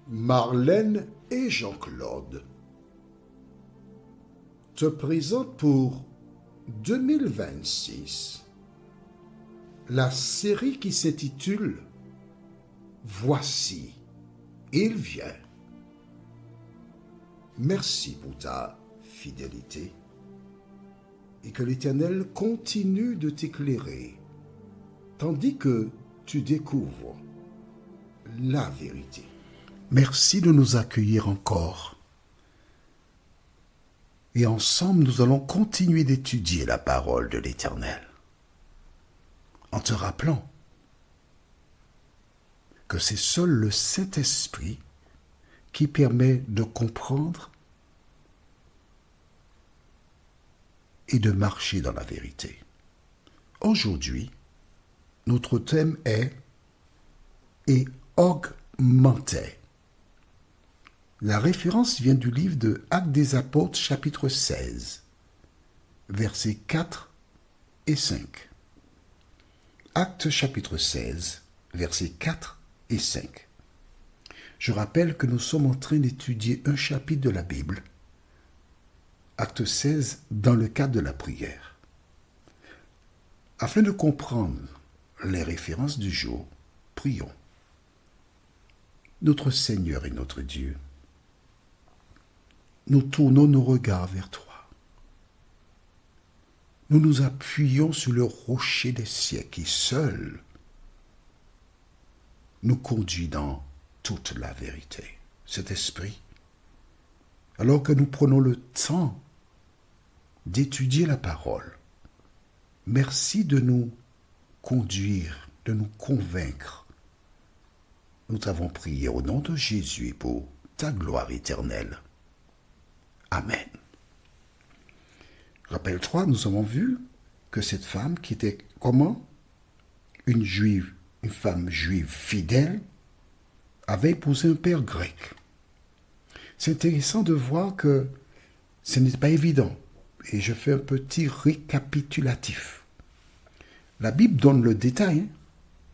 Marlène et Jean-Claude te présentent pour 2026 la série qui s'intitule « Voici, il vient ». Merci pour ta fidélité et que l'Éternel continue de t'éclairer tandis que tu découvres la vérité. Merci de nous accueillir encore. Et ensemble, nous allons continuer d'étudier la parole de l'Éternel. En te rappelant que c'est seul le Saint-Esprit qui permet de comprendre et de marcher dans la vérité. Aujourd'hui, notre thème est « Et augmenter ». La référence vient du livre de Actes des Apôtres, chapitre 16, versets 4 et 5. Actes chapitre 16, versets 4 et 5. Je rappelle que nous sommes en train d'étudier un chapitre de la Bible, Acte 16, dans le cadre de la prière. Afin de comprendre les références du jour, prions. Notre Seigneur et notre Dieu, nous tournons nos regards vers toi. Nous nous appuyons sur le rocher des siècles qui seul nous conduit dans toute la vérité. Cet esprit, alors que nous prenons le temps d'étudier la parole, merci de nous conduire, de nous convaincre. Nous t'avons prié au nom de Jésus pour ta gloire éternelle. Amen. Rappelle-toi, nous avons vu que cette femme qui était comment? Une femme juive fidèle, avait épousé un père grec. C'est intéressant de voir que ce n'est pas évident. Et je fais un petit récapitulatif. La Bible donne le détail,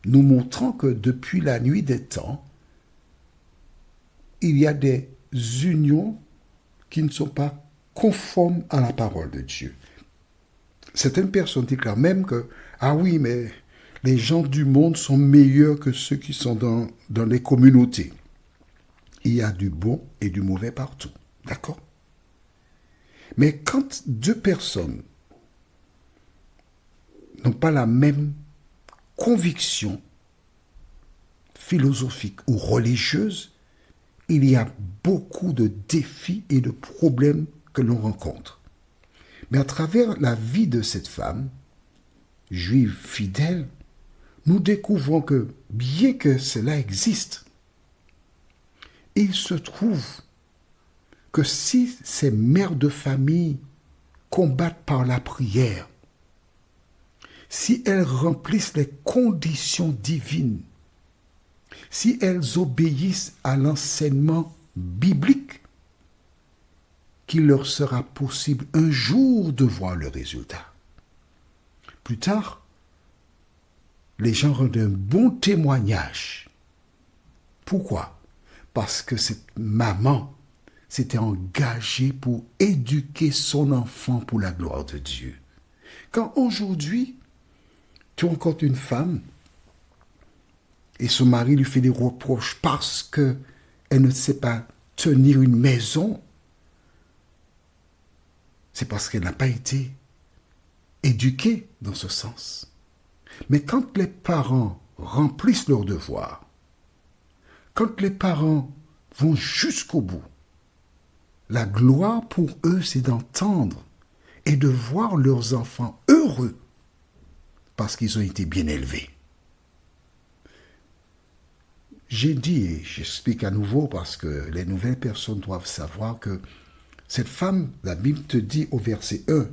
nous montrant que depuis la nuit des temps, il y a des unions qui ne sont pas conformes à la parole de Dieu. Certaines personnes déclarent même que, ah oui, mais les gens du monde sont meilleurs que ceux qui sont dans les communautés. Il y a du bon et du mauvais partout. D'accord? Mais quand deux personnes n'ont pas la même conviction philosophique ou religieuse, il y a beaucoup de défis et de problèmes que l'on rencontre. Mais à travers la vie de cette femme, juive fidèle, nous découvrons que, bien que cela existe, il se trouve que si ces mères de famille combattent par la prière, si elles remplissent les conditions divines, si elles obéissent à l'enseignement biblique, qu'il leur sera possible un jour de voir le résultat. Plus tard, les gens rendent un bon témoignage. Pourquoi? Parce que cette maman s'était engagée pour éduquer son enfant pour la gloire de Dieu. Quand aujourd'hui, tu rencontres une femme et son mari lui fait des reproches parce qu'elle ne sait pas tenir une maison, c'est parce qu'elle n'a pas été éduquée dans ce sens. Mais quand les parents remplissent leurs devoirs, quand les parents vont jusqu'au bout, la gloire pour eux, c'est d'entendre et de voir leurs enfants heureux parce qu'ils ont été bien élevés. J'ai dit, et j'explique à nouveau parce que les nouvelles personnes doivent savoir que cette femme, la Bible te dit au verset 1,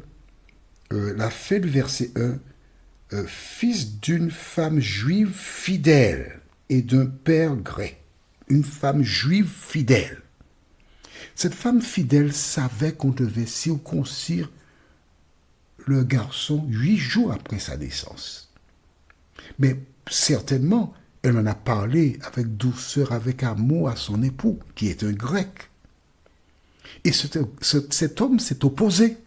la fin du verset 1, fils d'une femme juive fidèle et d'un père grec. Une femme juive fidèle. Cette femme fidèle savait qu'on devait circoncire le garçon 8 jours après sa naissance. Mais certainement, Elle en a parlé avec douceur, avec amour à son époux, qui est un grec. Et cet homme s'est opposé.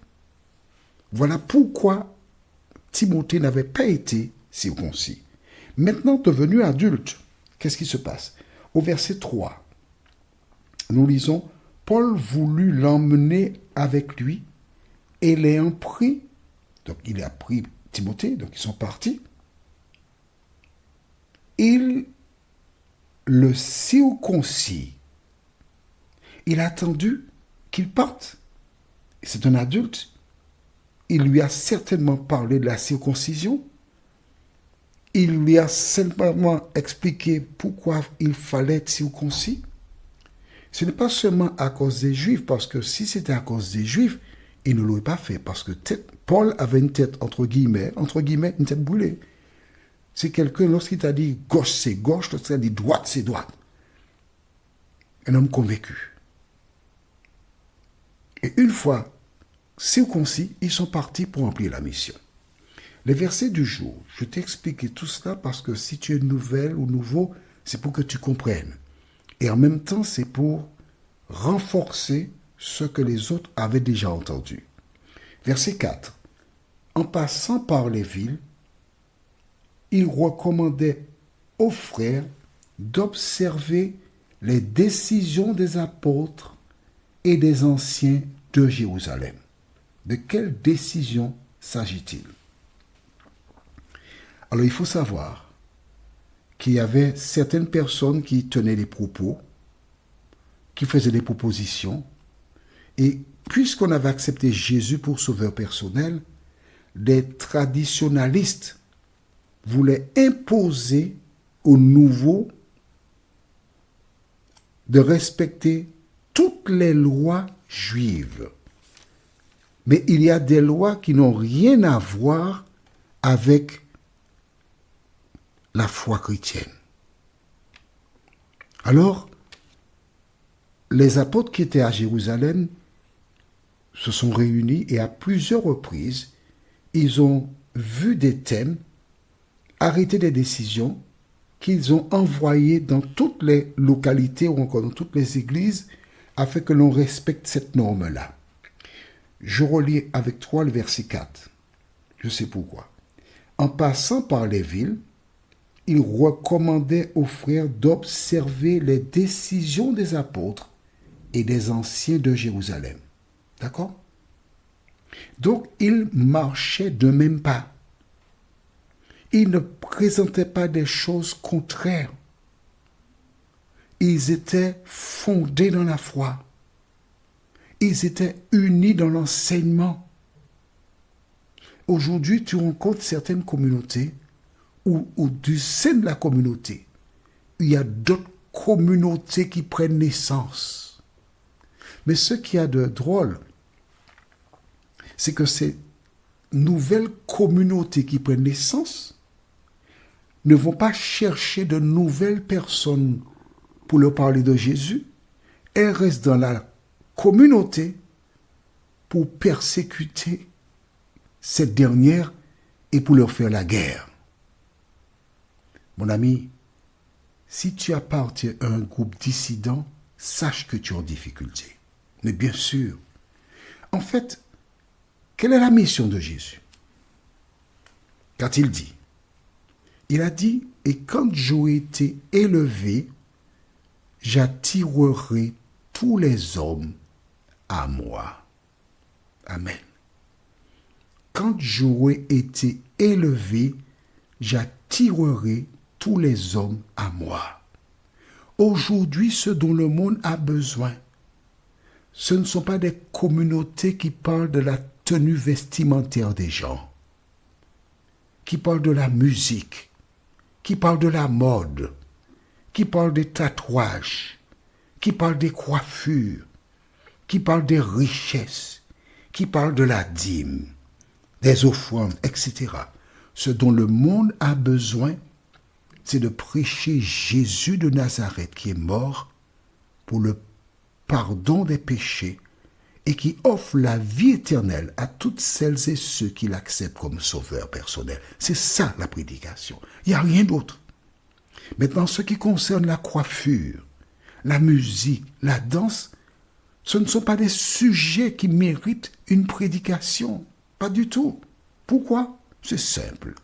Voilà pourquoi Timothée n'avait pas été circoncis. Maintenant, devenu adulte, qu'est-ce qui se passe? Au verset 3, nous lisons, Paul voulut l'emmener avec lui et l'ayant pris, donc il a pris Timothée, donc ils sont partis, il le circoncis. Il a attendu qu'il parte. C'est un adulte. Il lui a certainement parlé de la circoncision. Il lui a simplement expliqué pourquoi il fallait être circoncis. Ce n'est pas seulement à cause des Juifs, parce que si c'était à cause des Juifs, il ne l'aurait pas fait, parce que Paul avait une tête, entre guillemets, une tête brûlée. C'est quelqu'un, lorsqu'il t'a dit gauche, c'est gauche, lorsqu'il t'a dit droite, c'est droite. Un homme convaincu. Et une fois circoncis, ils sont partis pour remplir la mission. Les versets du jour, je t'ai expliqué tout cela parce que si tu es nouvelle ou nouveau, c'est pour que tu comprennes. Et en même temps, c'est pour renforcer ce que les autres avaient déjà entendu. Verset 4. En passant par les villes, il recommandait aux frères d'observer les décisions des apôtres et des anciens de Jérusalem. De quelle décision s'agit-il? Alors il faut savoir qu'il y avait certaines personnes qui tenaient des propos, qui faisaient des propositions, et puisqu'on avait accepté Jésus pour sauveur personnel, des traditionalistes voulaient imposer aux nouveaux de respecter toutes les lois juives. Mais il y a des lois qui n'ont rien à voir avec la foi chrétienne. Alors, les apôtres qui étaient à Jérusalem se sont réunis et à plusieurs reprises, ils ont vu des thèmes, arrêté des décisions qu'ils ont envoyées dans toutes les localités ou encore dans toutes les églises afin que l'on respecte cette norme-là. Je relis avec toi le verset 4. Je sais pourquoi. En passant par les villes, il recommandait aux frères d'observer les décisions des apôtres et des anciens de Jérusalem. D'accord? Donc, ils marchaient de même pas. Ils ne présentaient pas des choses contraires. Ils étaient fondés dans la foi. Ils étaient unis dans l'enseignement. Aujourd'hui, tu rencontres certaines communautés ou du sein de la communauté, il y a d'autres communautés qui prennent naissance. Mais ce qu'il y a de drôle, c'est que ces nouvelles communautés qui prennent naissance ne vont pas chercher de nouvelles personnes pour leur parler de Jésus. Elles restent dans la communauté pour persécuter cette dernière et pour leur faire la guerre. Mon ami, si tu appartiens à un groupe dissident, sache que tu es en difficulté. Mais bien sûr, en fait, quelle est la mission de Jésus? Qu'a-t-il dit? Il a dit, et quand j'aurai été élevé, j'attirerai tous les hommes à moi. Amen. Quand j'aurai été élevé, j'attirerai tous les hommes à moi. Aujourd'hui, ce dont le monde a besoin, ce ne sont pas des communautés qui parlent de la tenue vestimentaire des gens, qui parlent de la musique, qui parlent de la mode, qui parlent des tatouages, qui parlent des coiffures, qui parlent des richesses, qui parlent de la dîme, des offrandes, etc. Ce dont le monde a besoin, c'est de prêcher Jésus de Nazareth qui est mort pour le pardon des péchés et qui offre la vie éternelle à toutes celles et ceux qui l'acceptent comme sauveur personnel. C'est ça la prédication. Il n'y a rien d'autre. Maintenant, ce qui concerne la coiffure, la musique, la danse, ce ne sont pas des sujets qui méritent une prédication. Pas du tout. Pourquoi? C'est simple.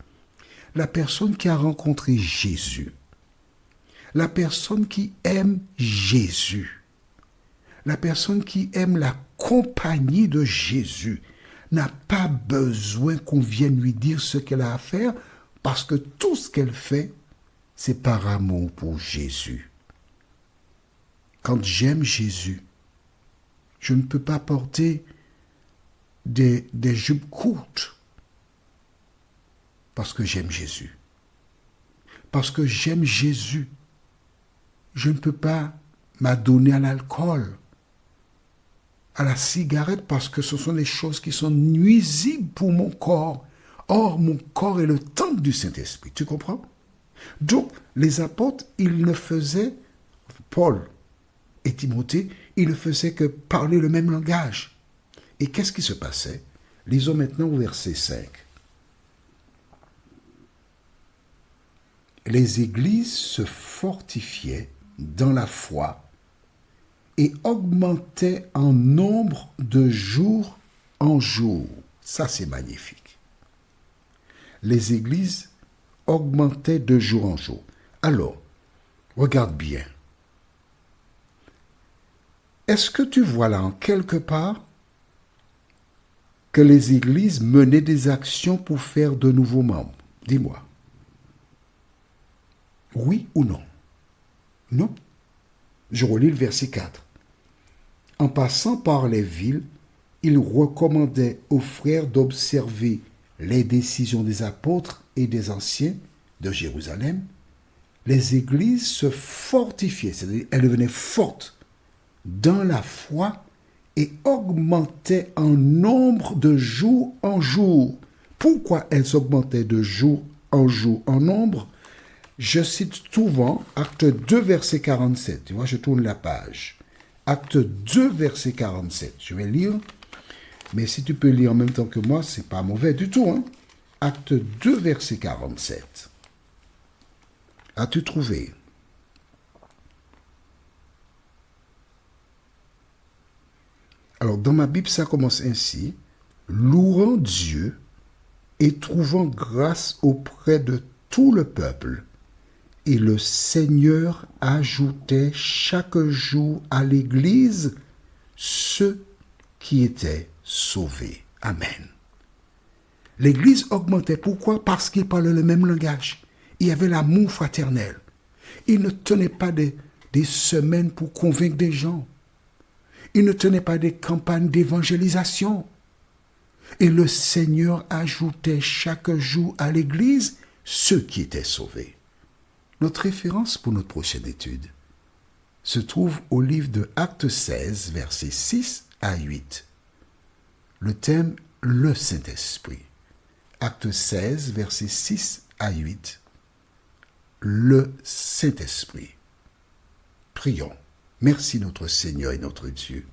La personne qui a rencontré Jésus, la personne qui aime Jésus, la personne qui aime la compagnie de Jésus, n'a pas besoin qu'on vienne lui dire ce qu'elle a à faire parce que tout ce qu'elle fait, c'est par amour pour Jésus. Quand j'aime Jésus, je ne peux pas porter des jupes courtes parce que j'aime Jésus. Parce que j'aime Jésus, je ne peux pas m'adonner à l'alcool, à la cigarette, parce que ce sont des choses qui sont nuisibles pour mon corps. Or, mon corps est le temple du Saint-Esprit. Tu comprends? Donc, les apôtres, ils ne faisaient, Paul et Timothée, ils ne faisaient que parler le même langage. Et qu'est-ce qui se passait? Lisons maintenant au verset 5. Les églises se fortifiaient dans la foi et augmentaient en nombre de jour en jour. Ça, c'est magnifique. Les églises augmentaient de jour en jour. Alors, regarde bien. Est-ce que tu vois là en quelque part que les églises menaient des actions pour faire de nouveaux membres? Dis-moi. Oui ou non? Non. Je relis le verset 4. En passant par les villes, il recommandait aux frères d'observer les décisions des apôtres et des anciens de Jérusalem. Les églises se fortifiaient, c'est-à-dire elles devenaient fortes dans la foi et augmentaient en nombre de jour en jour. Pourquoi elles augmentaient de jour en nombre? Je cite souvent Acte 2, verset 47. Tu vois, je tourne la page. Acte 2, verset 47. Je vais lire, mais si tu peux lire en même temps que moi, c'est pas mauvais du tout. Hein? Acte 2, verset 47. As-tu trouvé? Alors, dans ma Bible, ça commence ainsi. Louant Dieu et trouvant grâce auprès de tout le peuple. Et le Seigneur ajoutait chaque jour à l'Église ceux qui étaient sauvés. Amen. L'Église augmentait. Pourquoi? Parce qu'ils parlaient le même langage. Il y avait l'amour fraternel. Ils ne tenaient pas des semaines pour convaincre des gens. Ils ne tenaient pas des campagnes d'évangélisation. Et le Seigneur ajoutait chaque jour à l'Église ceux qui étaient sauvés. Notre référence pour notre prochaine étude se trouve au livre de Acte 16, versets 6 à 8. Le thème, le Saint-Esprit. Acte 16, versets 6 à 8. Le Saint-Esprit. Prions. Merci notre Seigneur et notre Dieu.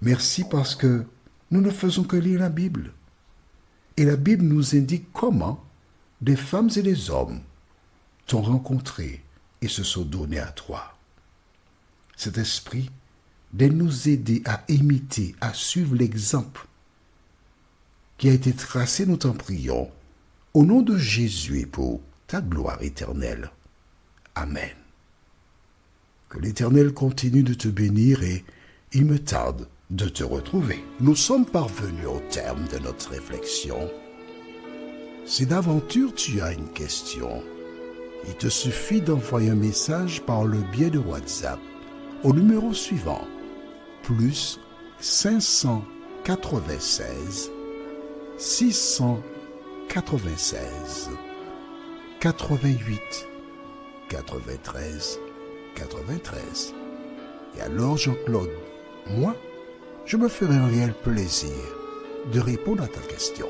Merci parce que nous ne faisons que lire la Bible. Et la Bible nous indique comment des femmes et des hommes t'ont rencontré et se sont donnés à toi. Cet esprit de nous aider à imiter, à suivre l'exemple qui a été tracé, nous t'en prions, au nom de Jésus et pour ta gloire éternelle. Amen. Que l'Éternel continue de te bénir et il me tarde de te retrouver. Nous sommes parvenus au terme de notre réflexion. Si d'aventure tu as une question, il te suffit d'envoyer un message par le biais de WhatsApp au numéro suivant, plus 596 696 88 93 93. Et alors Jean-Claude, moi, je me ferai un réel plaisir de répondre à ta question.